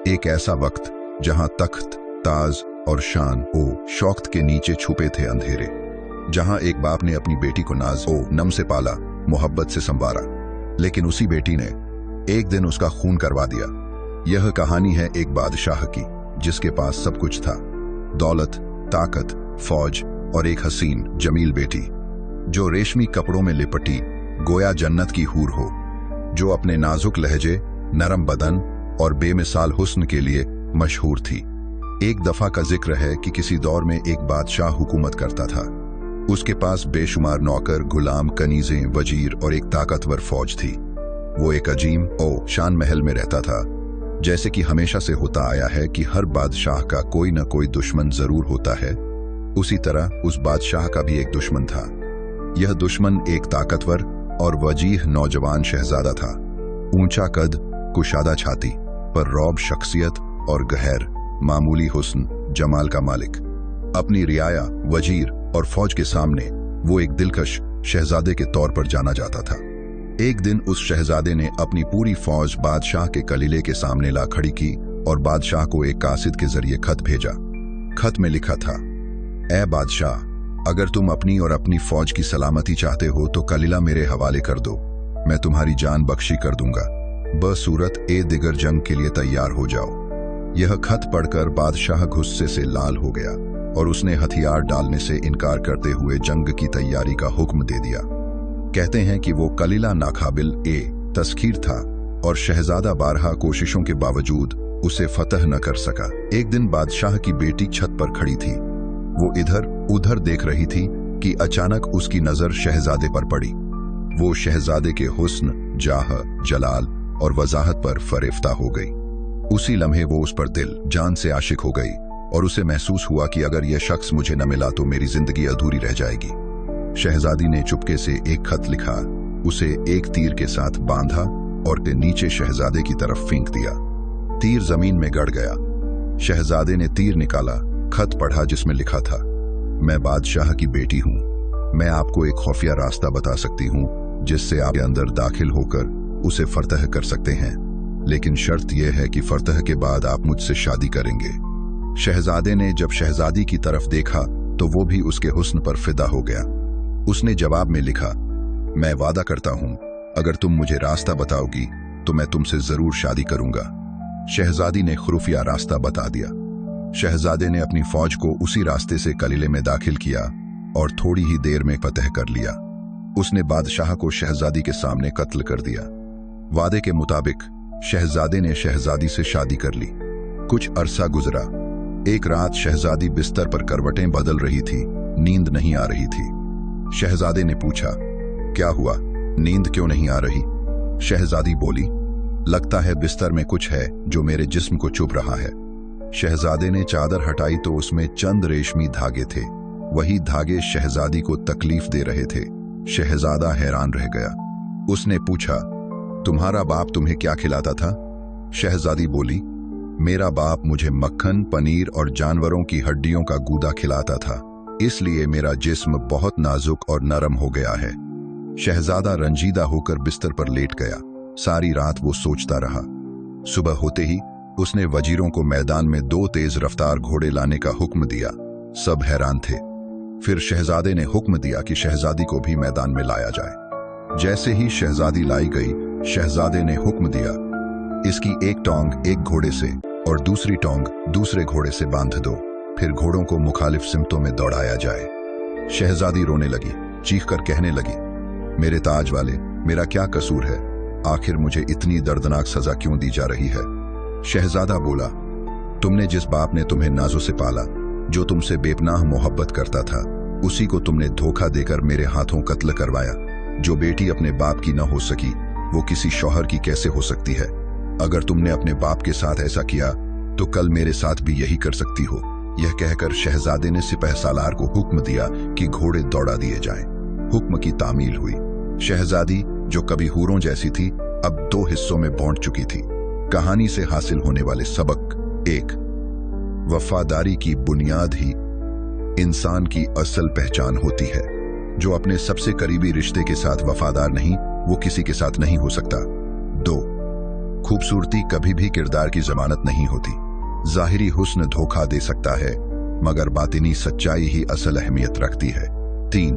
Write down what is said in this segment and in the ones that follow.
एक ऐसा वक्त जहां तख्त, ताज और शान शौकत के नीचे छुपे थे अंधेरे, जहां एक बाप ने अपनी बेटी को नाज नम से पाला, मोहब्बत से संवारा, लेकिन उसी बेटी ने एक दिन उसका खून करवा दिया। यह कहानी है एक बादशाह की जिसके पास सब कुछ था, दौलत, ताकत, फौज और एक हसीन जमील बेटी जो रेशमी कपड़ों में लिपटी गोया जन्नत की हूर हो, जो अपने नाजुक लहजे, नरम बदन और बेमिसाल हुस्न के लिए मशहूर थी। एक दफा का जिक्र है कि किसी दौर में एक बादशाह हुकूमत करता था। उसके पास बेशुमार नौकर, गुलाम, कनीजें, वजीर और एक ताकतवर फौज थी। वो एक अजीम शान महल में रहता था। जैसे कि हमेशा से होता आया है कि हर बादशाह का कोई न कोई दुश्मन जरूर होता है, उसी तरह उस बादशाह का भी एक दुश्मन था। यह दुश्मन एक ताकतवर और वजीह नौजवान शहजादा था। ऊंचा कद, कुशादा छाती पर रौब शख्सियत और गहर मामूली हुस्न जमाल का मालिक। अपनी रियाया, वजीर और फौज के सामने वो एक दिलकश शहजादे के तौर पर जाना जाता था। एक दिन उस शहजादे ने अपनी पूरी फौज बादशाह के कलीले के सामने ला खड़ी की और बादशाह को एक कासिद के जरिए खत भेजा। खत में लिखा था, ऐ बादशाह, अगर तुम अपनी और अपनी फौज की सलामती चाहते हो तो कलीला मेरे हवाले कर दो, मैं तुम्हारी जान बख्शी कर दूंगा। बसूरत ए दिगर जंग के लिए तैयार हो जाओ। यह खत पढ़कर बादशाह गुस्से से लाल हो गया और उसने हथियार डालने से इनकार करते हुए जंग की तैयारी का हुक्म दे दिया। कहते हैं कि वो कलीला नाकाबिल तस्खीर था और शहजादा बारहा कोशिशों के बावजूद उसे फतह न कर सका। एक दिन बादशाह की बेटी छत पर खड़ी थी। वो इधर उधर देख रही थी कि अचानक उसकी नजर शहजादे पर पड़ी। वो शहजादे के हुस्न, जाह, जलाल और वजाहत पर फरेफ्ता हो गई। उसी लम्हे वो उस पर दिल जान से आशिक हो गई और उसे महसूस हुआ कि अगर यह शख्स मुझे न मिला तो मेरी जिंदगी अधूरी रह जाएगी। शहजादी ने चुपके से एक खत लिखा, उसे एक तीर के साथ बांधा और नीचे शहजादे की तरफ फेंक दिया। तीर जमीन में गड़ गया। शहजादे ने तीर निकाला, खत पढ़ा जिसमें लिखा था, मैं बादशाह की बेटी हूं। मैं आपको एक खुफिया रास्ता बता सकती हूं जिससे आप अंदर दाखिल होकर उसे फतह कर सकते हैं, लेकिन शर्त यह है कि फतह के बाद आप मुझसे शादी करेंगे। शहजादे ने जब शहजादी की तरफ देखा तो वो भी उसके हुस्न पर फिदा हो गया। उसने जवाब में लिखा, मैं वादा करता हूं अगर तुम मुझे रास्ता बताओगी तो मैं तुमसे जरूर शादी करूंगा। शहजादी ने खुफिया रास्ता बता दिया। शहजादे ने अपनी फौज को उसी रास्ते से कलीले में दाखिल किया और थोड़ी ही देर में फतह कर लिया। उसने बादशाह को शहजादी के सामने कत्ल कर दिया। वादे के मुताबिक शहजादे ने शहजादी से शादी कर ली। कुछ अरसा गुजरा। एक रात शहजादी बिस्तर पर करवटें बदल रही थी, नींद नहीं आ रही थी। शहजादे ने पूछा, क्या हुआ, नींद क्यों नहीं आ रही? शहजादी बोली, लगता है बिस्तर में कुछ है जो मेरे जिस्म को चुभ रहा है। शहजादे ने चादर हटाई तो उसमें चंद रेशमी धागे थे। वही धागे शहजादी को तकलीफ दे रहे थे। शहजादा हैरान रह गया। उसने पूछा, तुम्हारा बाप तुम्हें क्या खिलाता था? शहजादी बोली, मेरा बाप मुझे मक्खन, पनीर और जानवरों की हड्डियों का गूदा खिलाता था, इसलिए मेरा जिस्म बहुत नाजुक और नरम हो गया है। शहजादा रंजीदा होकर बिस्तर पर लेट गया। सारी रात वो सोचता रहा। सुबह होते ही उसने वजीरों को मैदान में 2 तेज रफ्तार घोड़े लाने का हुक्म दिया। सब हैरान थे। फिर शहजादे ने हुक्म दिया कि शहजादी को भी मैदान में लाया जाए। जैसे ही शहजादी लाई गई, शहजादे ने हुक्म दिया, इसकी एक टोंग एक घोड़े से और दूसरी टोंग दूसरे घोड़े से बांध दो, फिर घोड़ों को मुखालिफ सिमतों में दौड़ाया जाए। शहजादी रोने लगी, चीखकर कहने लगी, मेरे ताज वाले, मेरा क्या कसूर है? आखिर मुझे इतनी दर्दनाक सजा क्यों दी जा रही है? शहजादा बोला, तुमने जिस बाप ने तुम्हें नाजों से पाला, जो तुमसे बेपनाह मोहब्बत करता था, उसी को तुमने धोखा देकर मेरे हाथों कत्ल करवाया। जो बेटी अपने बाप की न हो सकी, वो किसी शौहर की कैसे हो सकती है? अगर तुमने अपने बाप के साथ ऐसा किया तो कल मेरे साथ भी यही कर सकती हो। यह कहकर शहजादे ने सिपहसालार को हुक्म दिया कि घोड़े दौड़ा दिए जाएं। हुक्म की तामील हुई। शहजादी, जो कभी हूरों जैसी थी, अब 2 हिस्सों में बांट चुकी थी। कहानी से हासिल होने वाले सबक: 1. वफादारी की बुनियाद ही इंसान की असल पहचान होती है। जो अपने सबसे करीबी रिश्ते के साथ वफादार नहीं, वो किसी के साथ नहीं हो सकता। 2. खूबसूरती कभी भी किरदार की जमानत नहीं होती। जाहिरी हुस्न धोखा दे सकता है, मगर बातिनी सच्चाई ही असल अहमियत रखती है। 3,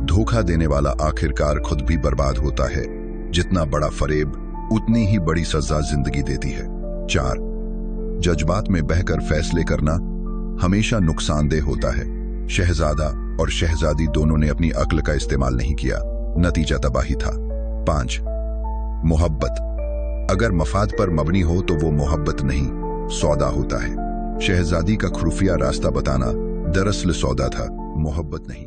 धोखा देने वाला आखिरकार खुद भी बर्बाद होता है। जितना बड़ा फरेब उतनी ही बड़ी सजा जिंदगी देती है। 4, जज्बात में बहकर फैसले करना हमेशा नुकसानदेह होता है। शहजादा और शहजादी दोनों ने अपनी अक्ल का इस्तेमाल नहीं किया, नतीजा तबाही था। 5, मोहब्बत अगर मफाद पर मबनी हो तो वो मोहब्बत नहीं, सौदा होता है। शहजादी का खुफिया रास्ता बताना दरअसल सौदा था, मोहब्बत नहीं।